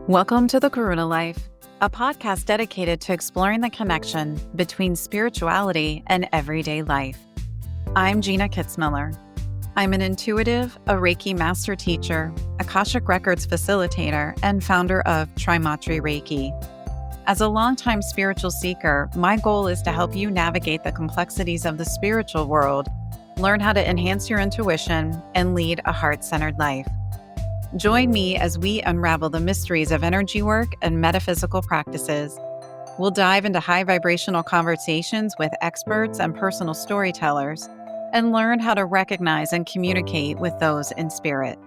Welcome to the Karuna Life, a podcast dedicated to exploring the connection between spirituality and everyday life. I'm Gina Kitzmiller. I'm an intuitive, a Reiki master teacher, Akashic Records facilitator, and founder of Trimatri Reiki. As a longtime spiritual seeker, my goal is to help you navigate the complexities of the spiritual world, learn how to enhance your intuition, and lead a heart-centered life. Join me as we unravel the mysteries of energy work and metaphysical practices. We'll dive into high vibrational conversations with experts and personal storytellers and learn how to recognize and communicate with those in spirit.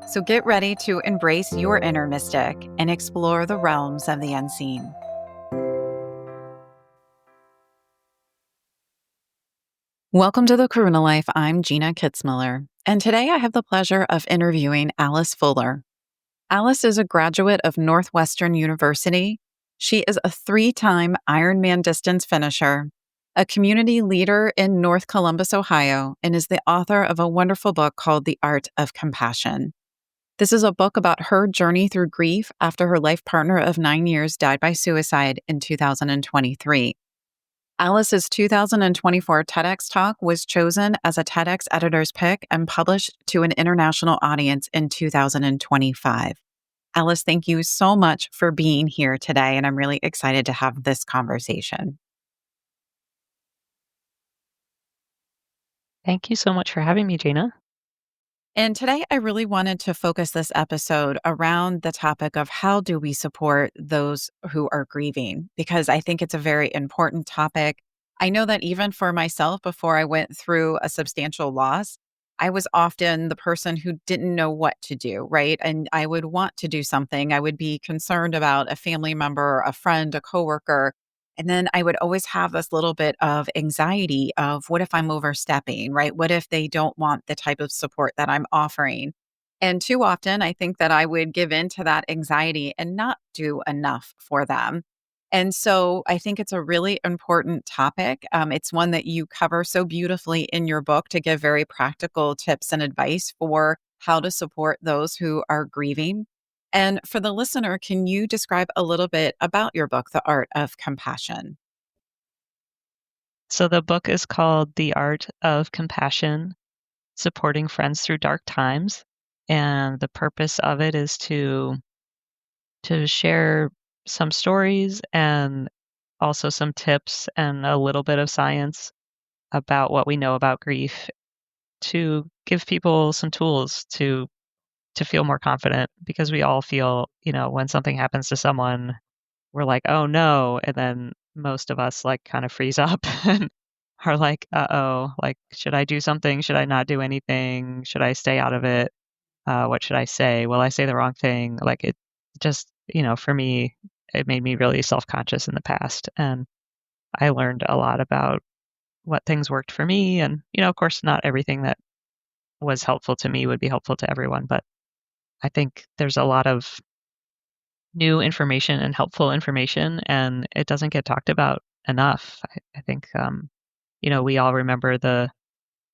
So get ready to embrace your inner mystic and explore the realms of the unseen. Welcome to the Karuna Life. I'm Gina Kitzmiller, and today I have the pleasure of interviewing Alice Foeller. Alice is a graduate of Northwestern University. She is a 3-time Ironman distance finisher, a community leader in North Columbus, Ohio, and is the author of a wonderful book called The Art of Compassion. This is a book about her journey through grief after her life partner of 9 years died by suicide in 2023. Alice's 2024 TEDx talk was chosen as a TEDx editor's pick and published to an international audience in 2025. Alice, thank you so much for being here today, and I'm really excited to have this conversation. Thank you so much for having me, Gina. And today I really wanted to focus this episode around the topic of how do we support those who are grieving, because I think it's a very important topic. I know that even for myself, before I went through a substantial loss, I was often the person who didn't know what to do, right? And I would want to do something. I would be concerned about a family member, a friend, a coworker. And then I would always have this little bit of anxiety of what if I'm overstepping, right? What if they don't want the type of support that I'm offering? And too often, I think that I would give in to that anxiety and not do enough for them. And so I think it's a really important topic. It's one that you cover so beautifully in your book to give very practical tips and advice for how to support those who are grieving. And for the listener, can you describe a little bit about your book, The Art of Compassion? So the book is called The Art of Compassion, Supporting Friends Through Dark Times. And the purpose of it is to share some stories and also some tips and a little bit of science about what we know about grief to give people some tools to feel more confident, because we all feel, when something happens to someone, we're like, oh no. And then most of us like kind of freeze up and are like, uh-oh, like, should I do something? Should I not do anything? Should I stay out of it? What should I say? Will I say the wrong thing? Like it just, for me, it made me really self-conscious in the past. And I learned a lot about what things worked for me. And, of course, not everything that was helpful to me would be helpful to everyone. But I think there's a lot of new information and helpful information, and it doesn't get talked about enough. I think, we all remember the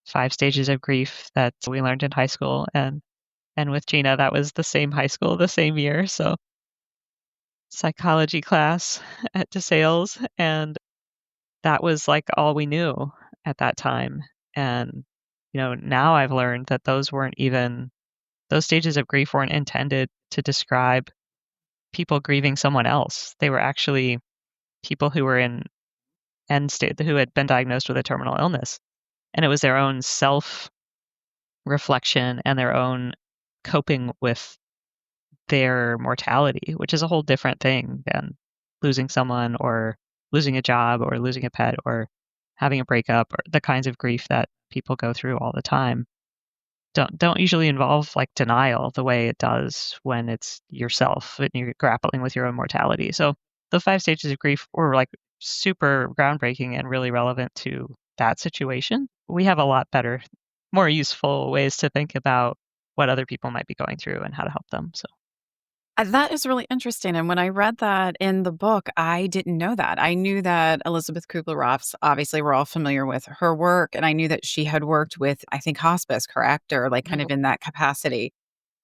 5 stages of grief that we learned in high school. And with Gina, that was the same high school, the same year. So psychology class at DeSales, and that was like all we knew at that time. And, now I've learned that those stages of grief weren't intended to describe people grieving someone else. They were actually people who were in end state, who had been diagnosed with a terminal illness. And it was their own self-reflection and their own coping with their mortality, which is a whole different thing than losing someone or losing a job or losing a pet or having a breakup, or the kinds of grief that people go through all the time. Don't usually involve like denial the way it does when it's yourself and you're grappling with your own mortality. So the 5 stages of grief were like super groundbreaking and really relevant to that situation. We have a lot better, more useful ways to think about what other people might be going through and how to help them. So That is really interesting. And when I read that in the book, I didn't know that. I knew that Elizabeth Kubler-Ross, obviously, we're all familiar with her work. And I knew that she had worked with, I think, hospice, correct? Or like kind of in that capacity.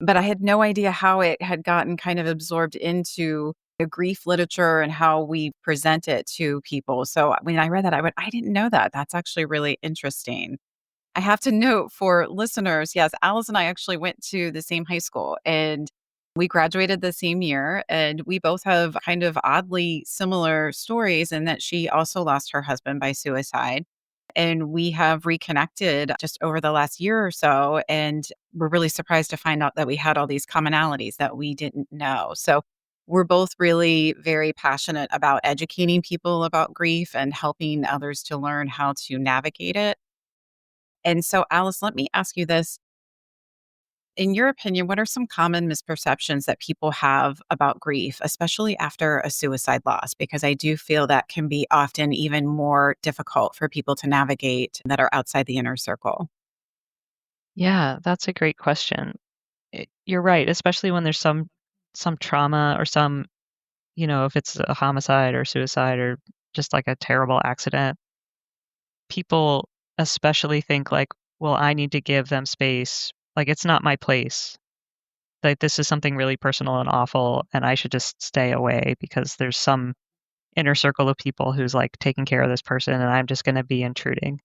but I had no idea how it had gotten kind of absorbed into the grief literature and how we present it to people. So when I read that, I went, I didn't know that. That's actually really interesting. I have to note for listeners, yes, Alice and I actually went to the same high school and we graduated the same year. And we both have kind of oddly similar stories in that she also lost her husband by suicide. And we have reconnected just over the last year or so. And we're really surprised to find out that we had all these commonalities that we didn't know. So we're both really very passionate about educating people about grief and helping others to learn how to navigate it. And so, Alice, let me ask you this. In your opinion, what are some common misperceptions that people have about grief, especially after a suicide loss? Because I do feel that can be often even more difficult for people to navigate that are outside the inner circle. Yeah, that's a great question. You're right, especially when there's some trauma or some, if it's a homicide or suicide or just like a terrible accident, people especially think like, well, I need to give them space. Like it's not my place. Like this is something really personal and awful and I should just stay away because there's some inner circle of people who's like taking care of this person and I'm just going to be intruding.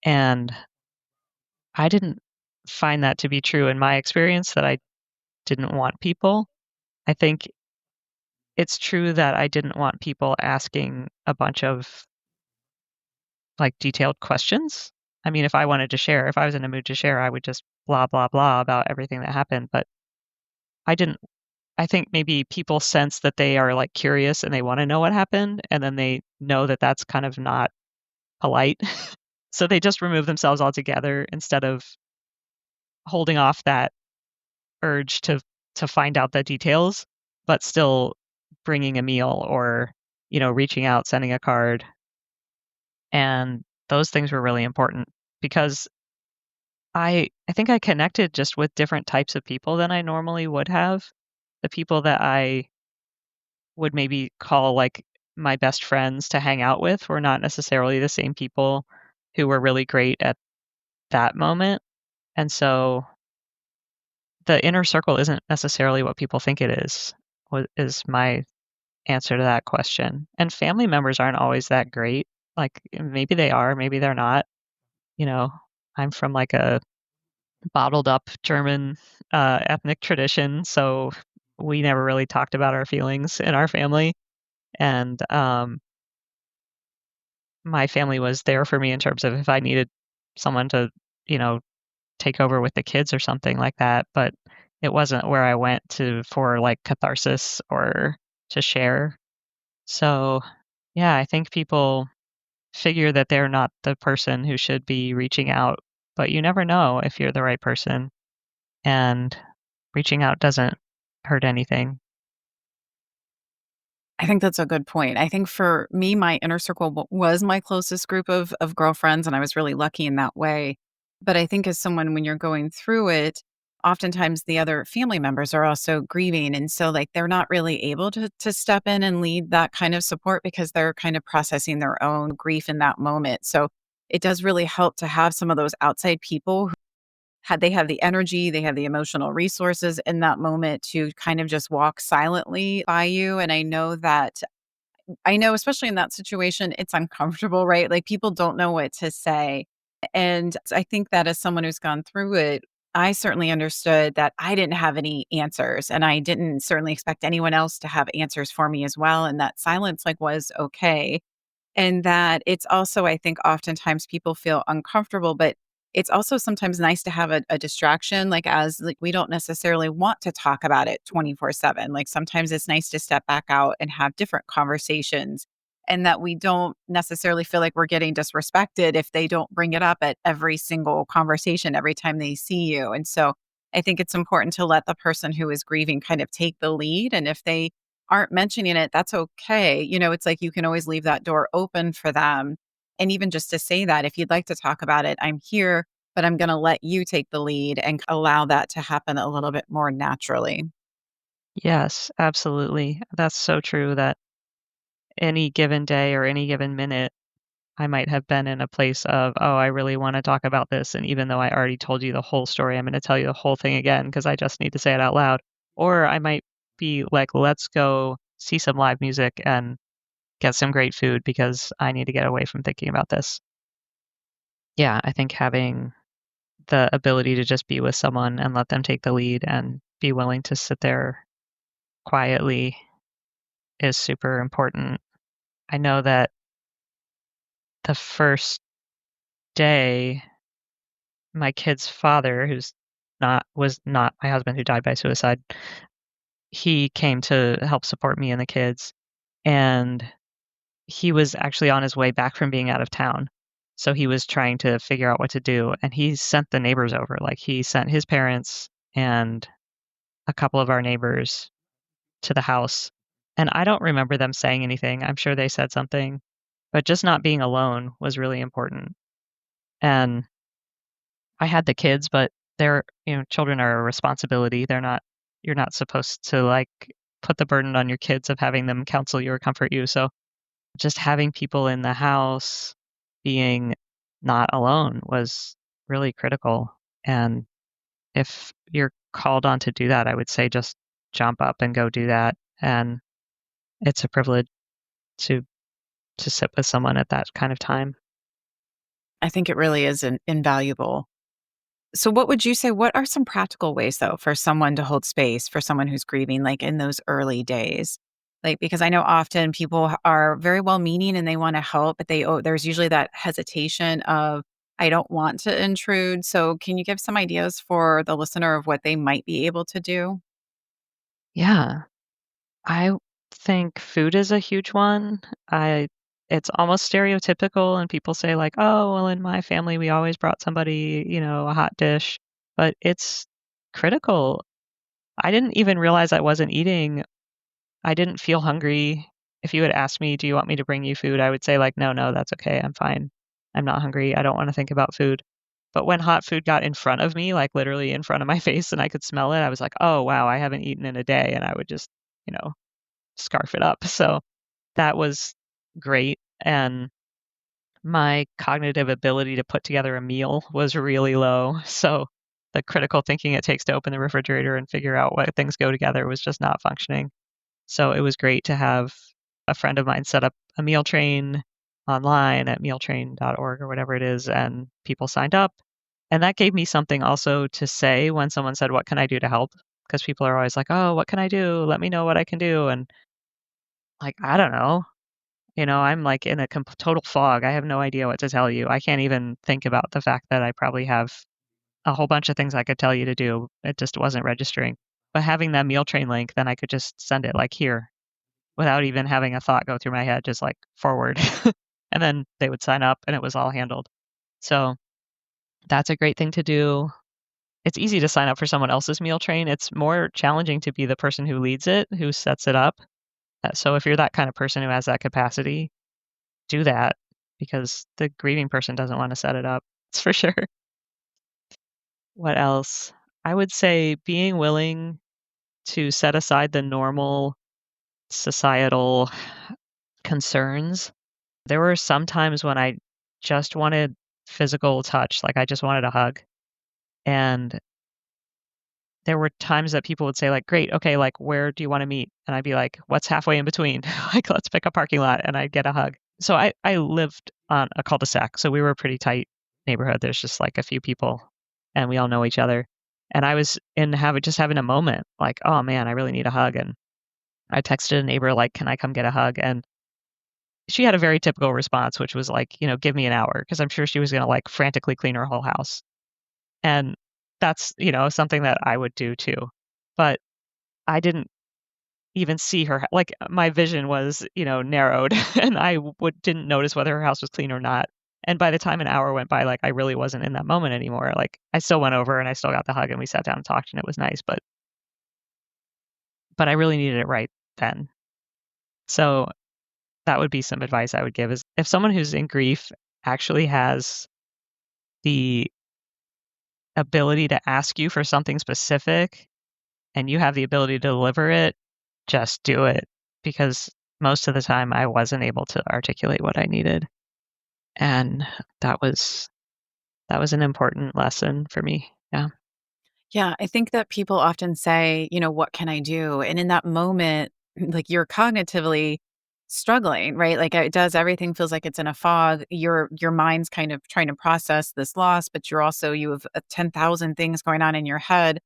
And I didn't find that to be true in my experience that I didn't want people. I think it's true that I didn't want people asking a bunch of, like, detailed questions. I mean, if I wanted to share, if I was in a mood to share, I would just blah, blah, blah about everything that happened, but I didn't I think maybe people sense that they are, like, curious and they wanna know what happened, and then they know that that's kind of not polite. So they just remove themselves altogether instead of holding off that urge to find out the details, but still bringing a meal or, reaching out, sending a card, and those things were really important because I think I connected just with different types of people than I normally would have. The people that I would maybe call, like, my best friends to hang out with were not necessarily the same people who were really great at that moment, and so the inner circle isn't necessarily what people think it is, is my answer to that question. And family members aren't always that great. Like, maybe they are, maybe they're not. You know, I'm from like a bottled up German ethnic tradition, so we never really talked about our feelings in our family. And my family was there for me in terms of if I needed someone to, you know, take over with the kids or something like that. But it wasn't where I went to for like catharsis or to share. So, yeah, I think people figure that they're not the person who should be reaching out, but you never know if you're the right person, and reaching out doesn't hurt anything. I think that's a good point. I think for me, my inner circle was my closest group of girlfriends, and I was really lucky in that way. But I think as someone, when you're going through it, oftentimes the other family members are also grieving, and so like they're not really able to step in and lead that kind of support because they're kind of processing their own grief in that moment. So it does really help to have some of those outside people had they have the energy, they have the emotional resources in that moment to kind of just walk silently by you. And I know especially in that situation, it's uncomfortable, right? Like people don't know what to say. And I think that as someone who's gone through it, I certainly understood that I didn't have any answers and I didn't certainly expect anyone else to have answers for me as well. And that silence like was okay. And that it's also, I think, oftentimes people feel uncomfortable, but it's also sometimes nice to have a distraction, like, as like, we don't necessarily want to talk about it 24/7. Like, sometimes it's nice to step back out and have different conversations, and that we don't necessarily feel like we're getting disrespected if they don't bring it up at every single conversation every time they see you. And so I think it's important to let the person who is grieving kind of take the lead. And if they aren't mentioning it, that's okay. It's like you can always leave that door open for them. And even just to say that, if you'd like to talk about it, I'm here, but I'm going to let you take the lead and allow that to happen a little bit more naturally. Yes, absolutely. That's so true that any given day or any given minute, I might have been in a place of, "Oh, I really wanna talk about this, and even though I already told you the whole story, I'm gonna tell you the whole thing again because I just need to say it out loud." Or I might be like, "Let's go see some live music and get some great food because I need to get away from thinking about this." Yeah, I think having the ability to just be with someone and let them take the lead and be willing to sit there quietly is super important. I know that the first day, my kid's father, who's not was not my husband who died by suicide, he came to help support me and the kids, and he was actually on his way back from being out of town. So he was trying to figure out what to do, and he sent the neighbors over, like, he sent his parents and a couple of our neighbors to the house, and I don't remember them saying anything. I'm sure they said something, but just not being alone was really important, and I had the kids, but children are a responsibility. You're not supposed to, like, put the burden on your kids of having them counsel you or comfort you, so just having people in the house, being not alone was really critical, and if you're called on to do that, I would say just jump up and go do that, and it's a privilege to sit with someone at that kind of time. I think it really is invaluable. So, what would you say? What are some practical ways, though, for someone to hold space for someone who's grieving, like in those early days? Like, because I know often people are very well meaning and they want to help, but there's usually that hesitation of, I don't want to intrude. So, can you give some ideas for the listener of what they might be able to do? Yeah. I think food is a huge one. I It's almost stereotypical and people say like, "Oh, well, in my family we always brought somebody, a hot dish." But it's critical. I didn't even realize I wasn't eating. I didn't feel hungry. If you had asked me, "Do you want me to bring you food?" I would say like, "No, no, that's okay. I'm fine. I'm not hungry. I don't want to think about food." But when hot food got in front of me, like literally in front of my face and I could smell it, I was like, "Oh, wow, I haven't eaten in a day." And I would just, you know, scarf it up. So that was great, and my cognitive ability to put together a meal was really low, so the critical thinking it takes to open the refrigerator and figure out what things go together was just not functioning. So it was great to have a friend of mine set up a meal train online at mealtrain.org or whatever it is, and people signed up, and that gave me something also to say when someone said, "What can I do to help?" Because people are always like, "Oh, what can I do? Let me know what I can do," and like, I don't know. I'm like in a total fog. I have no idea what to tell you. I can't even think about the fact that I probably have a whole bunch of things I could tell you to do. It just wasn't registering. But having that meal train link, then I could just send it like here without even having a thought go through my head, just like forward. And then they would sign up and it was all handled. So that's a great thing to do. It's easy to sign up for someone else's meal train. It's more challenging to be the person who leads it, who sets it up. So if you're that kind of person who has that capacity, do that because the grieving person doesn't wanna set it up. It's for sure. What else? I would say being willing to set aside the normal societal concerns. There were some times when I just wanted physical touch, like, I just wanted a hug, and there were times that people would say, like, "Great, okay, like, where do you wanna meet?" And I'd be like, "What's halfway in between?" Like, "Let's pick a parking lot," and I'd get a hug. So I lived on a cul-de-sac, so we were a pretty tight neighborhood. There's just, like, a few people, and we all know each other. And I was in having a moment, like, "Oh, man, I really need a hug," and I texted a neighbor, like, "Can I come get a hug?" And she had a very typical response, which was like, "Give me an hour," because 'cause I'm sure she was gonna, like, frantically clean her whole house. And that's, something that I would do too. But I didn't even see her like, my vision was, narrowed, and I would didn't notice whether her house was clean or not. And by the time an hour went by, like, I really wasn't in that moment anymore. Like, I still went over and I still got the hug and we sat down and talked and it was nice, but I really needed it right then. So, that would be some advice I would give is if someone who's in grief actually has the ability to ask you for something specific and you have the ability to deliver it, just do it because most of the time I wasn't able to articulate what I needed. And that was that was an important lesson for me. Yeah. Yeah, I think that people often say, "What can I do?" And in that moment, like, you're cognitively struggling, right? Like, it does everything feels like it's in a fog. Your mind's kind of trying to process this loss, but you have 10,000 things going on in your head.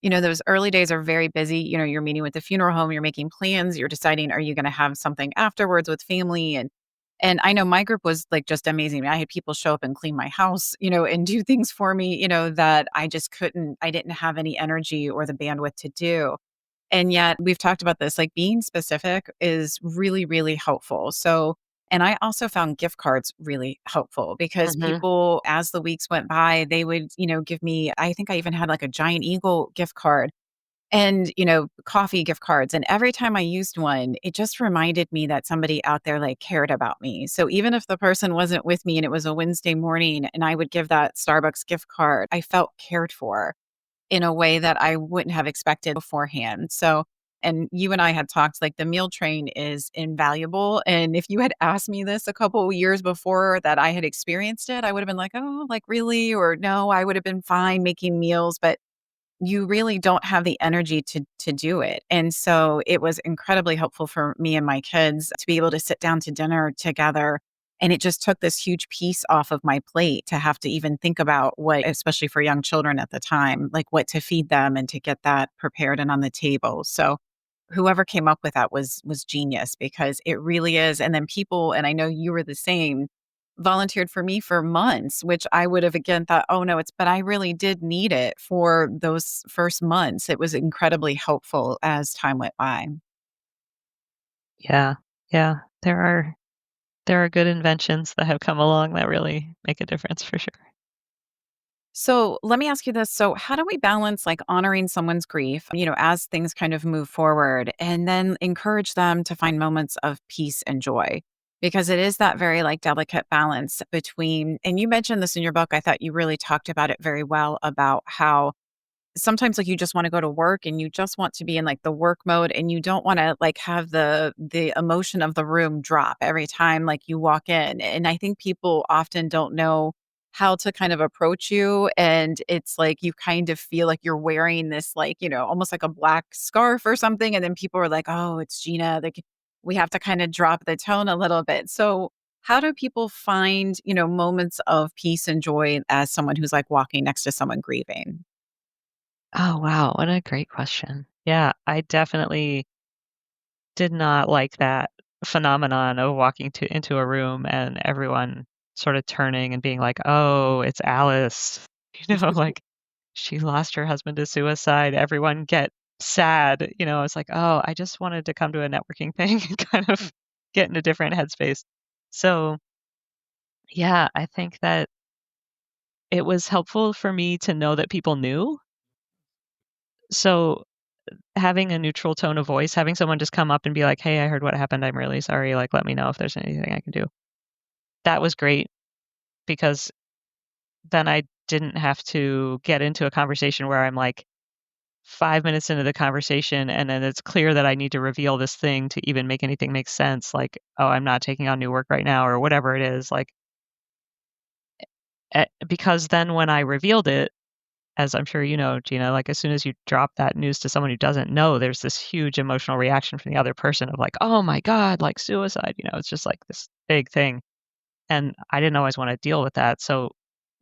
Those early days are very busy. You're meeting with the funeral home, you're making plans, you're deciding, are you gonna have something afterwards with family? And I know my group was, like, just amazing. I had people show up and clean my house, and do things for me, that I didn't have any energy or the bandwidth to do. And yet we've talked about this, like, being specific is really, really helpful. And I also found gift cards really helpful because Mhm. people, as the weeks went by, they would, give me, I think I even had like a Giant Eagle gift card and, coffee gift cards. And every time I used one, it just reminded me that somebody out there like cared about me. So even if the person wasn't with me and it was a Wednesday morning and I would give that Starbucks gift card, I felt cared for in a way that I wouldn't have expected beforehand. And you and I had talked, like, the meal train is invaluable. And if you had asked me this a couple years before that I had experienced it, I would have been like, oh, like, really? Or no, I would have been fine making meals. But you really don't have the energy to do it. And so it was incredibly helpful for me and my kids to be able to sit down to dinner together. And it just took this huge piece off of my plate to have to even think about what, especially for young children at the time, like what to feed them and to get that prepared and on the table. So whoever came up with that was genius because it really is. And then people, and I know you were the same, volunteered for me for months, which I would have again thought, "Oh, no, but I really did need it for those first months." It was incredibly helpful as time went by. Yeah. Yeah. There are good inventions that have come along that really make a difference for sure. So let me ask you this. So how do we balance like honoring someone's grief, as things kind of move forward and then encourage them to find moments of peace and joy? Because it is that very like delicate balance between, and you mentioned this in your book. I thought you really talked about it very well about how sometimes like you just want to go to work and you just want to be in like the work mode and you don't want to like have the emotion of the room drop every time like you walk in. And I think people often don't know how to kind of approach you, and it's like you kind of feel like you're wearing this like, almost like a black scarf or something, and then people are like, "Oh, it's Gina." Like we have to kind of drop the tone a little bit. So how do people find, moments of peace and joy as someone who's like walking next to someone grieving? Oh, wow, what a great question. Yeah, I definitely did not like that phenomenon of walking to into a room and everyone sort of turning and being like, "Oh, it's Alice." Like, "She lost her husband to suicide, everyone get sad." It's like, "Oh, I just wanted to come to a networking thing and kind of get in a different headspace." So, yeah, I think that it was helpful for me to know that people knew. So having a neutral tone of voice, having someone just come up and be like, "Hey, I heard what happened. I'm really sorry. Like, let me know if there's anything I can do." That was great because then I didn't have to get into a conversation where I'm like 5 minutes into the conversation and then it's clear that I need to reveal this thing to even make anything make sense. Like, "Oh, I'm not taking on new work right now," or whatever it is. Like, because then when I revealed it, as I'm sure you know, Gina, like, as soon as you drop that news to someone who doesn't know, there's this huge emotional reaction from the other person of like, "Oh my god, like, suicide," it's just like this big thing, and I didn't always wanna deal with that, so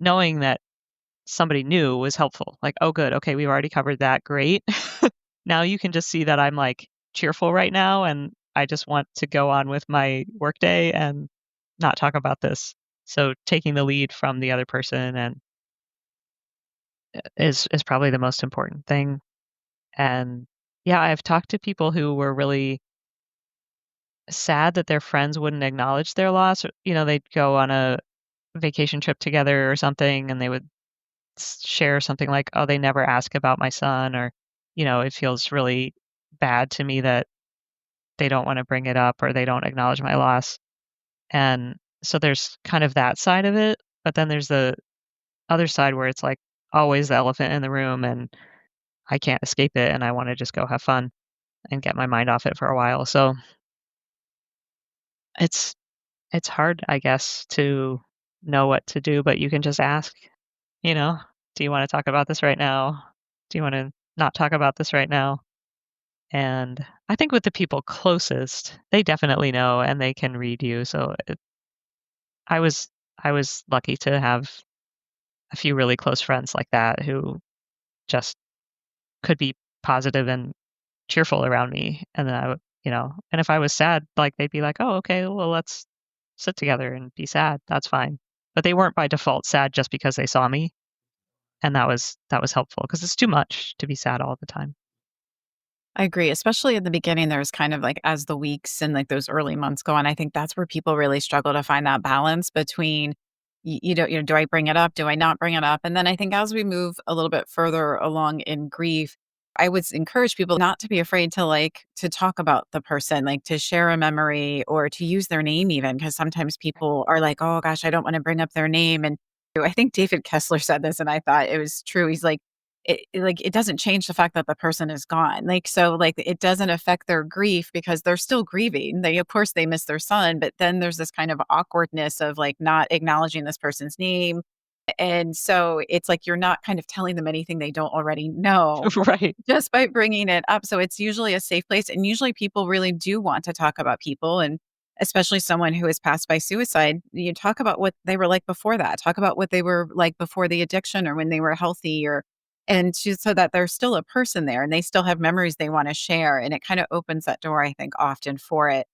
knowing that somebody knew was helpful, like, "Oh, good, okay, we've already covered that, great." Now you can just see that I'm, like, cheerful right now, and I just want to go on with my workday and not talk about this. So taking the lead from the other person and is probably the most important thing. And yeah, I've talked to people who were really sad that their friends wouldn't acknowledge their loss. They'd go on a vacation trip together or something and they would share something like, "Oh, they never ask about my son," or, "It feels really bad to me that they don't want to bring it up or they don't acknowledge my loss." And so there's kind of that side of it. But then there's the other side where it's like always the elephant in the room and I can't escape it and I want to just go have fun and get my mind off it for a while. So it's it's hard, I guess, to know what to do, but you can just ask, you know, "Do you wanna talk about this right now? Do you wanna not talk about this right now?" And I think with the people closest, they definitely know and they can read you, so I was I was lucky to have a few really close friends like that who just could be positive and cheerful around me, and then I would and if I was sad, like, they'd be like, "Oh, okay, well, let's sit together and be sad, that's fine." But they weren't by default sad just because they saw me, and that was helpful because it's too much to be sad all the time. I agree, especially in the beginning, there's kind of like as the weeks and like those early months go on, I think that's where people really struggle to find that balance between do I bring it up? Do I not bring it up? And then I think as we move a little bit further along in grief, I would encourage people not to be afraid to to talk about the person, like to share a memory or to use their name even, because sometimes people are like, oh gosh, I don't want to bring up their name. And I think David Kessler said this and I thought it was true. He's like, it doesn't change the fact that the person is gone. Like, so, like, it doesn't affect their grief because they're still grieving. They of course, they miss their son, but then there's this kind of awkwardness of, like, not acknowledging this person's name, and so it's like you're not kind of telling them anything they don't already know Right. just by bringing it up. So it's usually a safe place, and usually people really do want to talk about people, and especially someone who has passed by suicide, you talk about what they were like before that. Talk about what they were like before the addiction or when they were healthy or so that there's still a person there and they still have memories they want to share. And it kind of opens that door, I think, often for it.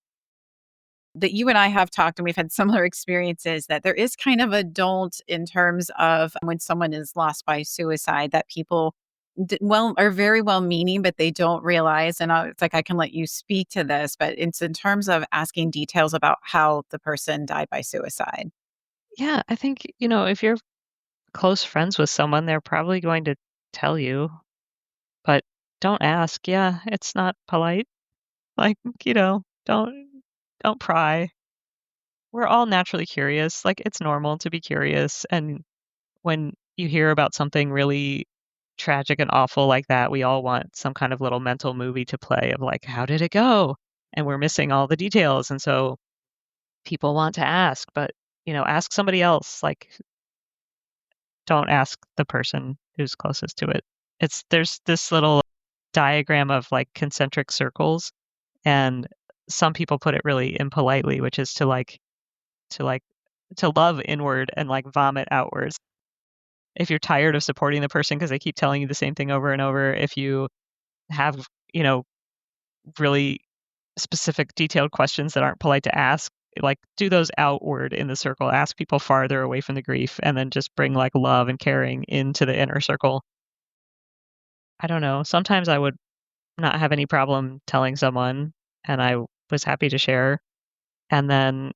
That you and I have talked and we've had similar experiences that there is kind of a don't in terms of when someone is lost by suicide that people are very well meaning, but they don't realize. And it's like, I can let you speak to this, but it's in terms of asking details about how the person died by suicide. Yeah, I think, if you're close friends with someone, they're probably going to tell you, but don't ask. Yeah, it's not polite. Like, don't pry. We're all naturally curious. Like, it's normal to be curious. And when you hear about something really tragic and awful like that, we all want some kind of little mental movie to play of like, how did it go? And we're missing all the details. And so people want to ask, but, ask somebody else. Like, don't ask the person who's closest to it. There's this little diagram of like concentric circles, and some people put it really impolitely, which is to like to love inward and like vomit outwards. If you're tired of supporting the person because they keep telling you the same thing over and over, if you have, you know, really specific detailed questions that aren't polite to ask, like do those outward in the circle, ask people farther away from the grief, and then just bring like love and caring into the inner circle. I don't know. Sometimes I would not have any problem telling someone, and I was happy to share. And then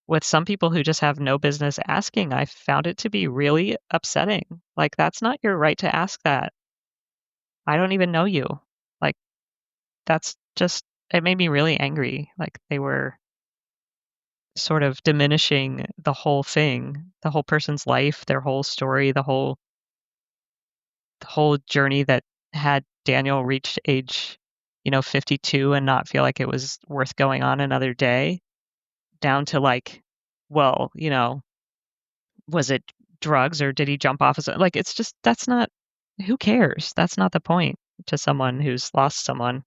with some people who just have no business asking, I found it to be really upsetting. Like, that's not your right to ask that. I don't even know you. Like, that's just, it made me really angry. Like, they were sort of diminishing the whole thing, the whole person's life, their whole story, the whole journey that had Daniel reach age, 52 and not feel like it was worth going on another day, down to like, well, was it drugs or did he jump off like, it's just that's not who cares? That's not the point to someone who's lost someone.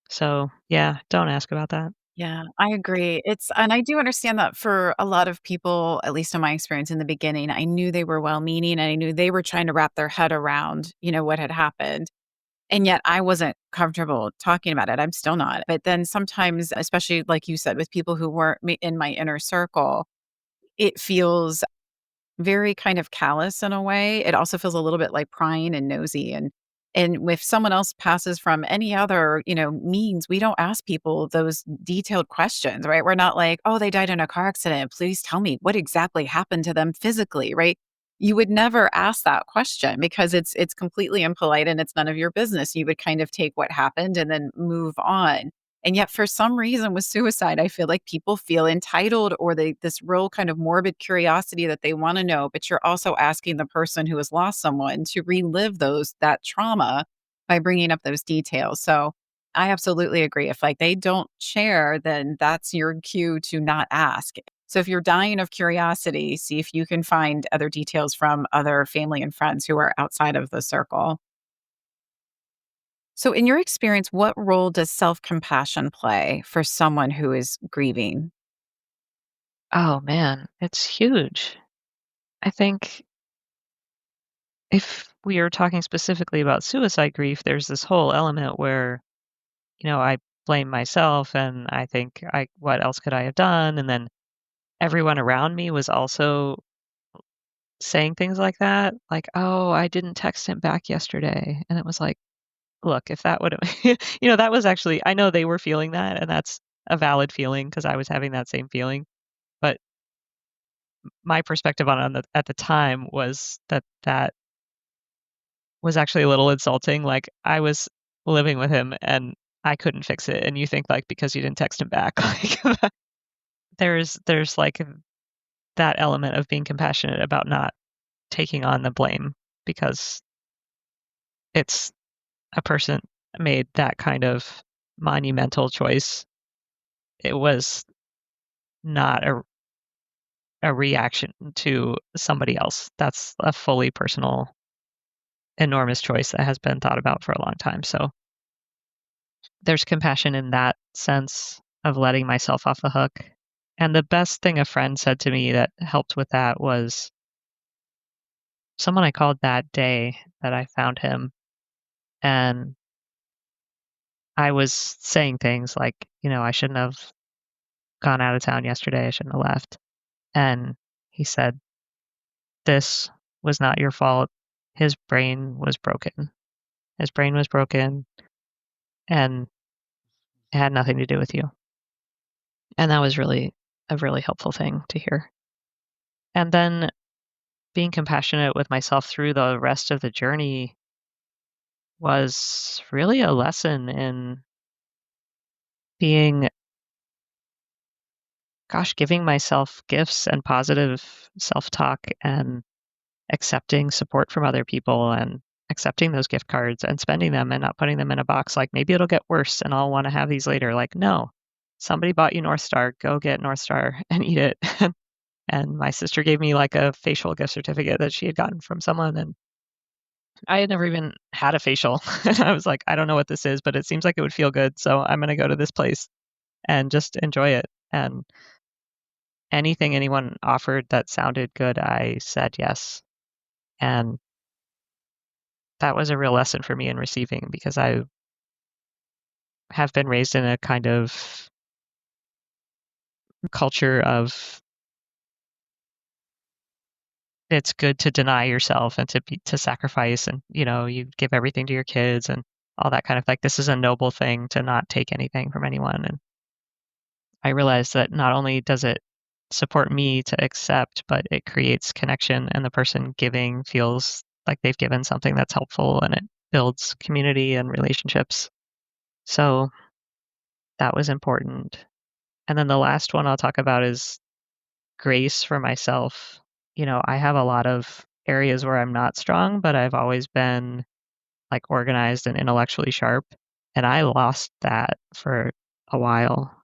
So, yeah, don't ask about that. Yeah, I agree. And I do understand that for a lot of people, at least in my experience in the beginning, I knew they were well-meaning and I knew they were trying to wrap their head around, what had happened. And yet I wasn't comfortable talking about it. I'm still not. But then sometimes, especially like you said, with people who weren't in my inner circle, it feels very kind of callous in a way. It also feels a little bit like prying and nosy and if someone else passes from any other, means, we don't ask people those detailed questions, right? We're not like, "Oh, they died in a car accident. Please tell me what exactly happened to them physically," right? You would never ask that question because it's completely impolite and it's none of your business. You would kind of take what happened and then move on. And yet, for some reason, with suicide, I feel like people feel entitled or this real kind of morbid curiosity that they want to know, but you're also asking the person who has lost someone to relive that trauma by bringing up those details. So I absolutely agree. If like they don't share, then that's your cue to not ask. So if you're dying of curiosity, see if you can find other details from other family and friends who are outside of the circle. So, in your experience, what role does self compassion play for someone who is grieving? Oh man, it's huge. I think if we are talking specifically about suicide grief, there's this whole element where, I blame myself and I think what else could I have done? And then everyone around me was also saying things like that, like, "Oh, I didn't text him back yesterday." And it was like, look, if that would have that was actually I know they were feeling that, and that's a valid feeling because I was having that same feeling. But my perspective on the at the time was that was actually a little insulting. Like, I was living with him and I couldn't fix it, and you think, like, because you didn't text him back, like, there's, like, that element of being compassionate about not taking on the blame because it's a person made that kind of monumental choice. It was not a reaction to somebody else. That's a fully personal, enormous choice that has been thought about for a long time. So there's compassion in that sense of letting myself off the hook. And the best thing a friend said to me that helped with that was someone I called that day that I found him. And I was saying things like, I shouldn't have gone out of town yesterday. I shouldn't have left. And he said, "This was not your fault. His brain was broken. His brain was broken and it had nothing to do with you." And that was really a really helpful thing to hear. And then being compassionate with myself through the rest of the journey was really a lesson in being, giving myself gifts and positive self talk and accepting support from other people and accepting those gift cards and spending them and not putting them in a box like maybe it'll get worse and I'll want to have these later. Like, no, somebody bought you North Star, go get North Star and eat it. And my sister gave me like a facial gift certificate that she had gotten from someone. And I had never even had a facial. And I was like, I don't know what this is, but it seems like it would feel good. So I'm going to go to this place and just enjoy it. And anything anyone offered that sounded good, I said yes. And that was a real lesson for me in receiving because I have been raised in a kind of culture of it's good to deny yourself and to sacrifice and you give everything to your kids and all that kind of like this is a noble thing to not take anything from anyone. And I realized that not only does it support me to accept, but it creates connection and the person giving feels like they've given something that's helpful and it builds community and relationships. So that was important. And then the last one I'll talk about is grace for myself. I have a lot of areas where I'm not strong, but I've always been like organized and intellectually sharp. And I lost that for a while.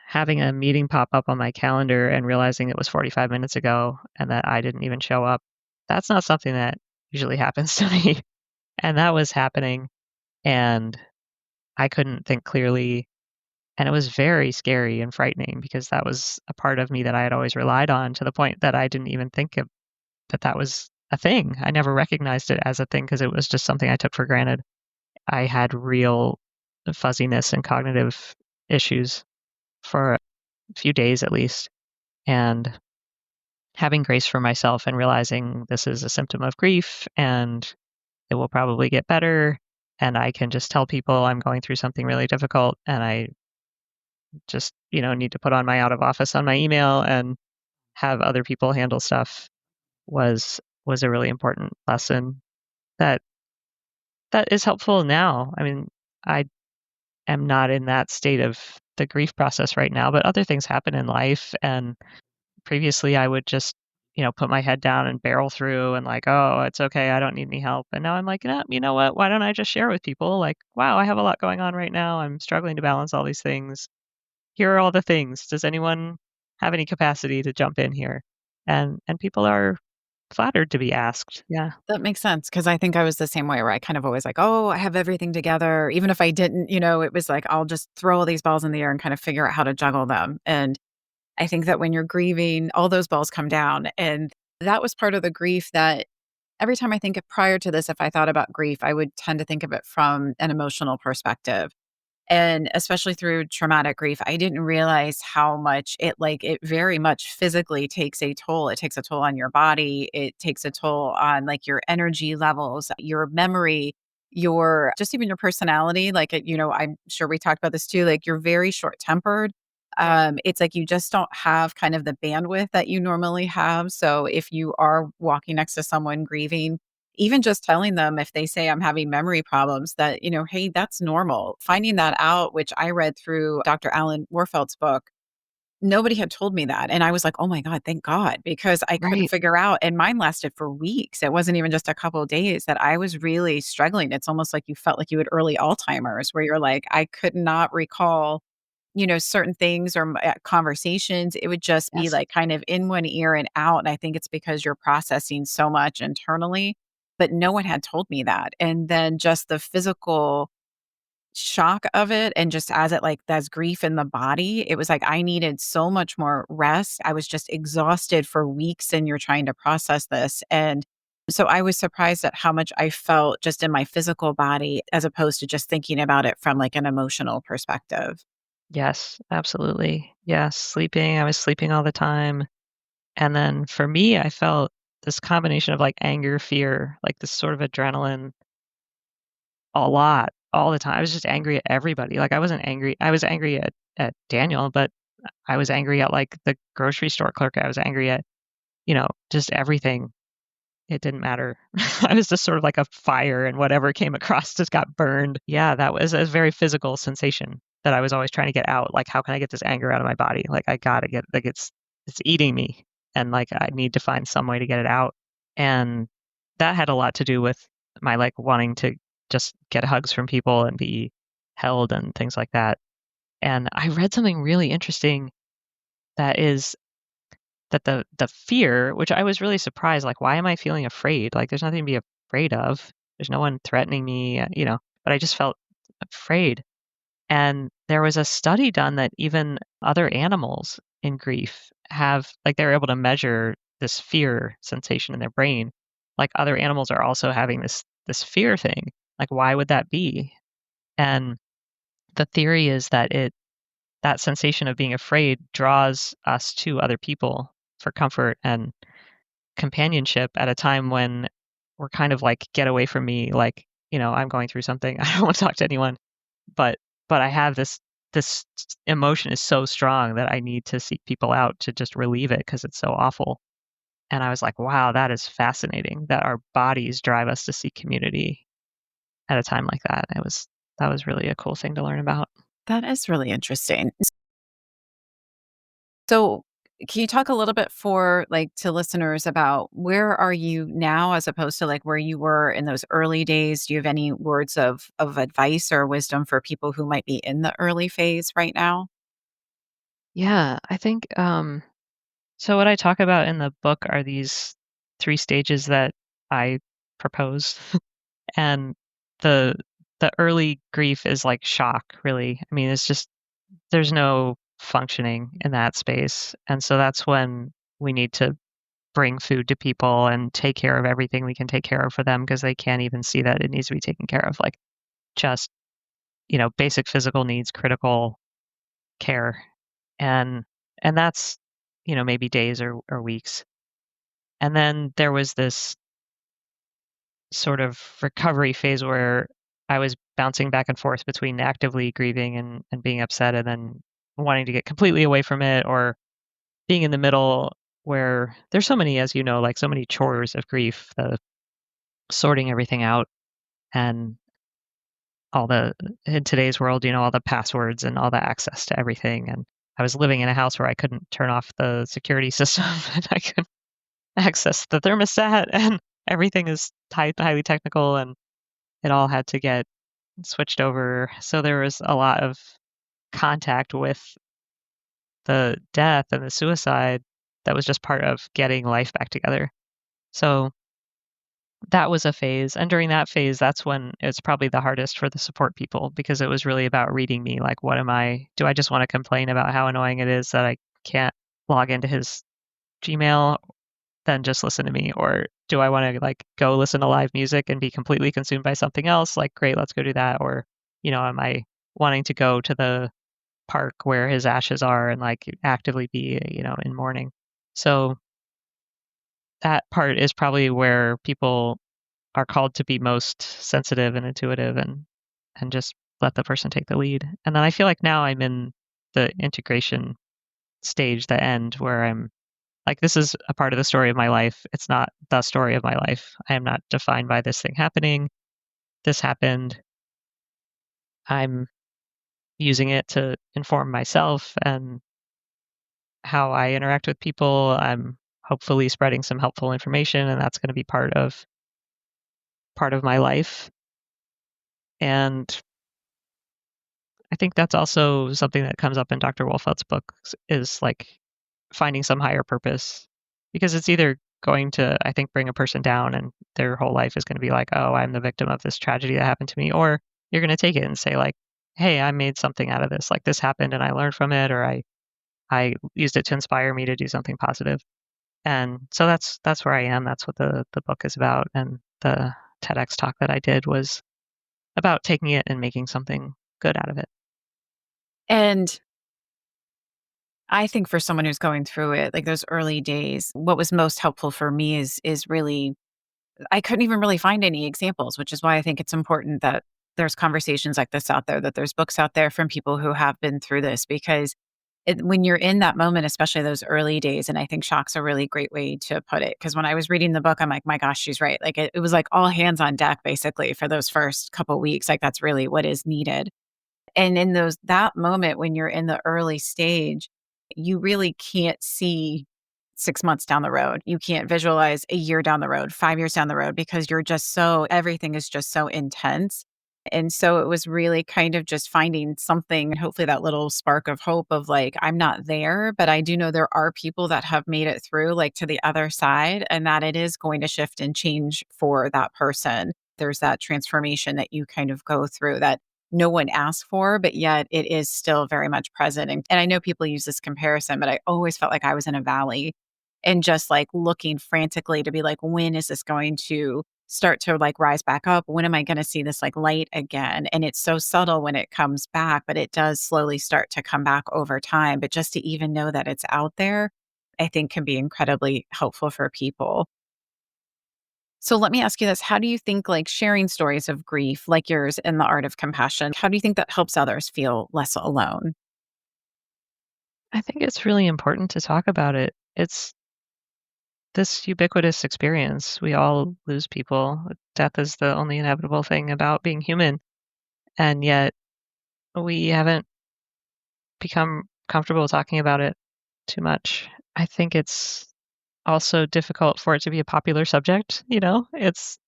Having a meeting pop up on my calendar and realizing it was 45 minutes ago and that I didn't even show up, that's not something that usually happens to me. And that was happening. And I couldn't think clearly. And it was very scary and frightening because that was a part of me that I had always relied on to the point that I didn't even think of that was a thing. I never recognized it as a thing because it was just something I took for granted. I had real fuzziness and cognitive issues for a few days at least. And having grace for myself and realizing this is a symptom of grief and it will probably get better. And I can just tell people I'm going through something really difficult and I just, need to put on my out of office on my email and have other people handle stuff was a really important lesson that that is helpful now. I mean, I am not in that state of the grief process right now, but other things happen in life. And previously I would just, put my head down and barrel through and like, oh, it's okay. I don't need any help. And now I'm like, you know what? Why don't I just share with people? Like, wow, I have a lot going on right now. I'm struggling to balance all these things. here are all the things. Does anyone have any capacity to jump in here? And people are flattered to be asked. Yeah. That makes sense because I think I was the same way where I kind of always like, "Oh, I have everything together." Even if I didn't, it was like, I'll just throw all these balls in the air and kind of figure out how to juggle them. And I think that when you're grieving, all those balls come down. And that was part of the grief that every time I think of prior to this, if I thought about grief, I would tend to think of it from an emotional perspective. And especially through traumatic grief, I didn't realize how much it very much physically takes a toll. It takes a toll on your body. It takes a toll on like your energy levels, your memory, your just even your personality. I'm sure we talked about this too. Like you're very short tempered. It's like you just don't have kind of the bandwidth that you normally have. So if you are walking next to someone grieving, even just telling them if they say I'm having memory problems that, hey, that's normal. Finding that out, which I read through Dr. Alan Warfelt's book, nobody had told me that. And I was like, oh my God, thank God, because I couldn't Right. figure out. And mine lasted for weeks. It wasn't even just a couple of days that I was really struggling. It's almost like you felt like you had early Alzheimer's, where you're like, I could not recall certain things or conversations. It would just be Yes. like kind of in one ear and out. And I think it's because you're processing so much internally, but no one had told me that. And then just the physical shock of it, and just as grief in the body, it was like I needed so much more rest. I was just exhausted for weeks, and you're trying to process this. And so I was surprised at how much I felt just in my physical body as opposed to just thinking about it from like an emotional perspective. Yes, absolutely. Yes, sleeping, I was sleeping all the time. And then for me, I felt this combination of like anger, fear, like this sort of adrenaline a lot, all the time. I was just angry at everybody. Like I was angry at Daniel, but I was angry at like the grocery store clerk. I was angry at, just everything. It didn't matter. I was just sort of like a fire and whatever came across just got burned. Yeah, that was a very physical sensation that I was always trying to get out. Like, how can I get this anger out of my body? Like, I gotta get, like, it's eating me. And like, I need to find some way to get it out. And that had a lot to do with my like wanting to just get hugs from people and be held and things like that. And I read something really interesting that is that the fear, which I was really surprised, like, why am I feeling afraid? Like, there's nothing to be afraid of. There's no one threatening me, but I just felt afraid. And there was a study done that even other animals in grief have, like, they're able to measure this fear sensation in their brain. Like, other animals are also having this fear thing. Like, why would that be? And the theory is that that sensation of being afraid draws us to other people for comfort and companionship at a time when we're kind of like, "Get away from me," like, "I'm going through something. I don't wanna talk to anyone." But I have this emotion is so strong that I need to seek people out to just relieve it because it's so awful. And I was like, "Wow, that is fascinating that our bodies drive us to seek community at a time like that." That was really a cool thing to learn about. That is really interesting. So, can you talk a little bit for to listeners about where are you now as opposed to like where you were in those early days? Do you have any words of advice or wisdom for people who might be in the early phase right now? Yeah, I think, so what I talk about in the book are these 3 stages that I propose. And the the early grief is like shock, really. I mean, it's just there's no functioning in that space. And so that's when we need to bring food to people and take care of everything we can take care of for them because they can't even see that it needs to be taken care of. Like just, basic physical needs, critical care. And that's, maybe days or weeks. And then there was this sort of recovery phase where I was bouncing back and forth between actively grieving and being upset and then wanting to get completely away from it or being in the middle where there's so many, as you know, like so many chores of grief, the sorting everything out and all the in today's world, all the passwords and all the access to everything. And I was living in a house where I couldn't turn off the security system and I couldn't access the thermostat and everything is highly technical and it all had to get switched over. So there was a lot of contact with the death and the suicide that was just part of getting life back together. So that was a phase. And during that phase, that's when it's probably the hardest for the support people because it was really about reading me. Like, do I just want to complain about how annoying it is that I can't log into his Gmail? Then just listen to me. Or do I want to like go listen to live music and be completely consumed by something else? Like, great, let's go do that. Or, am I wanting to go to the park where his ashes are and like actively be, in mourning? So that part is probably where people are called to be most sensitive and intuitive and just let the person take the lead. And then I feel like now I'm in the integration stage, the end, where I'm like, this is a part of the story of my life. It's not the story of my life. I am not defined by this thing happening. This happened. I'm using it to inform myself and how I interact with people. I'm hopefully spreading some helpful information, and that's going to be part of my life. And I think that's also something that comes up in Dr. Wolfeld's books is like finding some higher purpose because it's either going to, I think, bring a person down and their whole life is going to be like, oh, I'm the victim of this tragedy that happened to me. Or you're going to take it and say like, hey, I made something out of this. Like this happened and I learned from it, or I used it to inspire me to do something positive. And so that's where I am. That's what the book is about. And the TEDx talk that I did was about taking it and making something good out of it. And I think for someone who's going through it, like those early days, what was most helpful for me is really I couldn't even really find any examples, which is why I think it's important that there's conversations like this out there, that there's books out there from people who have been through this because when you're in that moment, especially those early days, and I think shock's a really great way to put it. Because when I was reading the book, I'm like, my gosh, she's right. Like it was like all hands on deck basically for those first couple weeks. Like that's really what is needed. And in that moment when you're in the early stage, you really can't see 6 months down the road. You can't visualize a year down the road, 5 years down the road because you're just everything is just so intense. And so it was really kind of just finding something, hopefully that little spark of hope of like, I'm not there, but I do know there are people that have made it through like to the other side and that it is going to shift and change for that person. There's that transformation that you kind of go through that no one asked for, but yet it is still very much present. And I know people use this comparison, but I always felt like I was in a valley and just like looking frantically to be like, when is this going to start to like rise back up? When am I going to see this like light again? And it's so subtle when it comes back, but it does slowly start to come back over time. But just to even know that it's out there, I think can be incredibly helpful for people. So let me ask you this. How do you think like sharing stories of grief like yours in the art of compassion, how do you think that helps others feel less alone? I think it's really important to talk about it. It's this ubiquitous experience. We all lose people. Death is the only inevitable thing about being human. And yet we haven't become comfortable talking about it too much. I think it's also difficult for it to be a popular subject, It's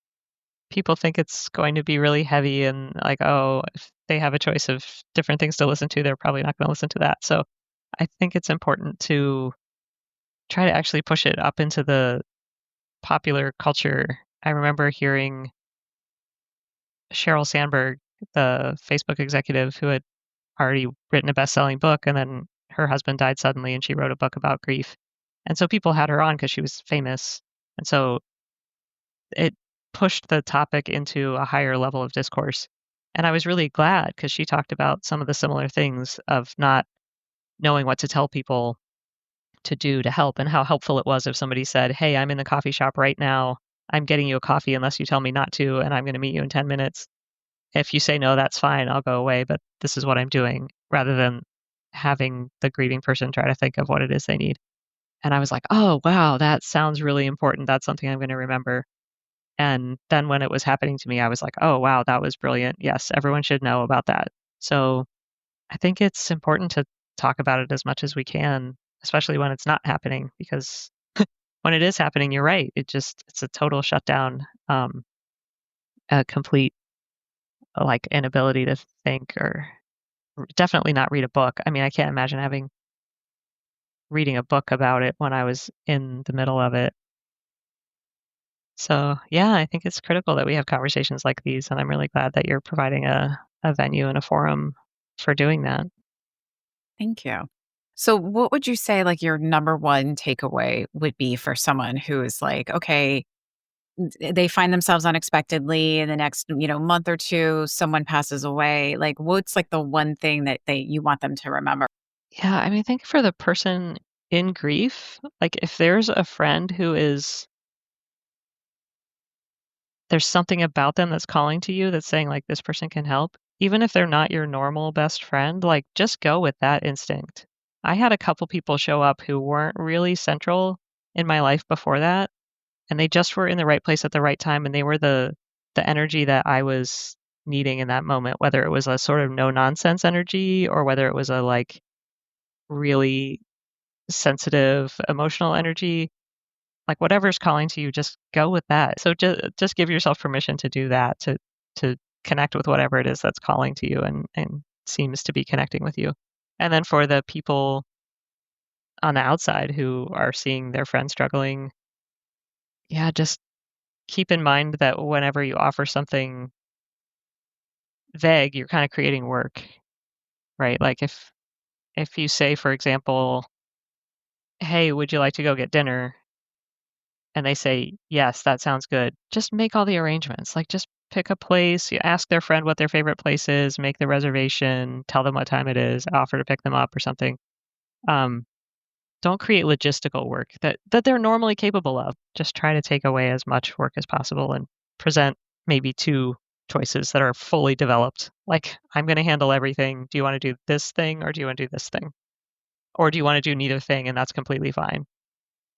people think it's going to be really heavy and like, oh, if they have a choice of different things to listen to, they're probably not going to listen to that. So I think it's important to try to actually push it up into the popular culture. I remember hearing Sheryl Sandberg, the Facebook executive who had already written a best-selling book, and then her husband died suddenly, and she wrote a book about grief. And so people had her on because she was famous. And so it pushed the topic into a higher level of discourse. And I was really glad because she talked about some of the similar things of not knowing what to tell people to do to help and how helpful it was if somebody said, "Hey, I'm in the coffee shop right now. I'm getting you a coffee unless you tell me not to, and I'm going to meet you in 10 minutes. If you say no, that's fine. I'll go away, but this is what I'm doing," rather than having the grieving person try to think of what it is they need. And I was like, "Oh, wow, that sounds really important. That's something I'm going to remember." And then when it was happening to me, I was like, "Oh, wow, that was brilliant. Yes, everyone should know about that." So I think it's important to talk about it as much as we can, especially when it's not happening, because when it is happening, you're right. It's a total shutdown, a complete like inability to think or definitely not read a book. I mean, I can't imagine having reading a book about it when I was in the middle of it. So, yeah, I think it's critical that we have conversations like these, and I'm really glad that you're providing a venue and a forum for doing that. Thank you. So, what would you say, like, your number one takeaway would be for someone who is like, okay, they find themselves unexpectedly in the next, month or two, someone passes away. Like, what's like the one thing that you want them to remember? Yeah, I mean, I think for the person in grief, like, if there's a friend who is there's something about them that's calling to you that's saying, like, "This person can help," even if they're not your normal best friend, like, just go with that instinct. I had a couple people show up who weren't really central in my life before that, and they just were in the right place at the right time, and they were the energy that I was needing in that moment, whether it was a sort of no nonsense energy or whether it was a, like, really sensitive emotional energy. Like, whatever's calling to you, just go with that. So just give yourself permission to do that, to connect with whatever it is that's calling to you and seems to be connecting with you. And then for the people on the outside who are seeing their friends struggling, yeah, just keep in mind that whenever you offer something vague, you're kinda creating work, right? Like, if you say, for example, "Hey, would you like to go get dinner?" And they say, "Yes, that sounds good." Just make all the arrangements. Like, just pick a place, you ask their friend what their favorite place is, make the reservation, tell them what time it is, offer to pick them up or something. Um, don't create logistical work that they're normally capable of. Just try to take away as much work as possible and present maybe 2 choices that are fully developed. Like, "I'm gonna handle everything. Do you wanna do this thing or do you wanna do this thing? Or do you wanna do neither thing?" And that's completely fine.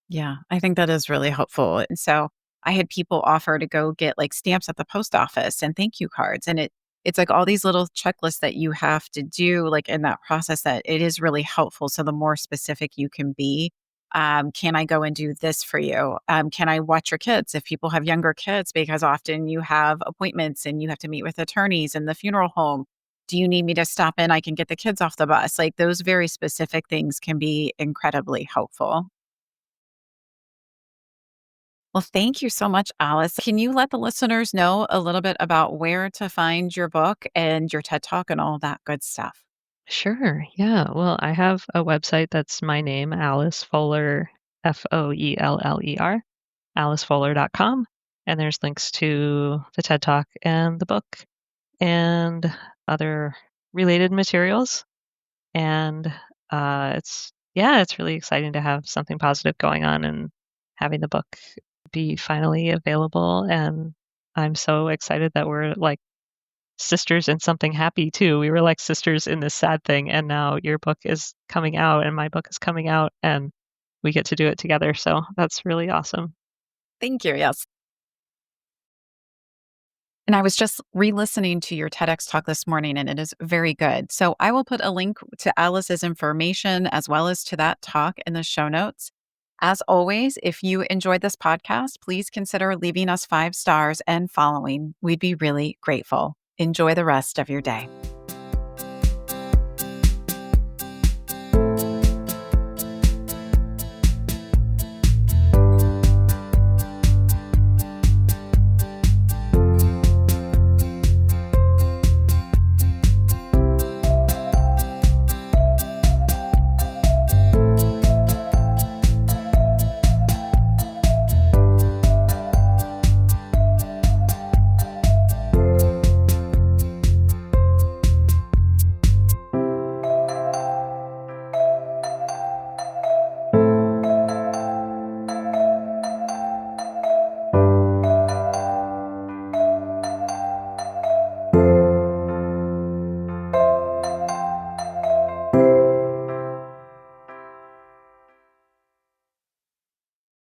Yeah, I think that is really helpful. And so I had people offer to go get like stamps at the post office and thank you cards. And it's like all these little checklists that you have to do like in that process that it is really helpful. So the more specific you can be, can I go and do this for you? Can I watch your kids if people have younger kids? Because often you have appointments and you have to meet with attorneys in the funeral home. Do you need me to stop in? I can get the kids off the bus. Like those very specific things can be incredibly helpful. Well, thank you so much, Alice. Can you let the listeners know a little bit about where to find your book and your TED Talk and all that good stuff? Sure. Yeah. Well, I have a website that's my name, Alice Foeller, Foeller, alicefoeller.com. And there's links to the TED Talk and the book and other related materials. And yeah, it's really exciting to have something positive going on and having the book be finally available. And I'm so excited that we're like sisters in something happy too. We were like sisters in this sad thing, and now your book is coming out and my book is coming out, and we get to do it together. So that's really awesome. Thank you. Yes. And I was just re listening to your TEDx talk this morning, and it is very good. So I will put a link to Alice's information as well as to that talk in the show notes. As always, if you enjoyed this podcast, please consider leaving us 5 stars and following. We'd be really grateful. Enjoy the rest of your day.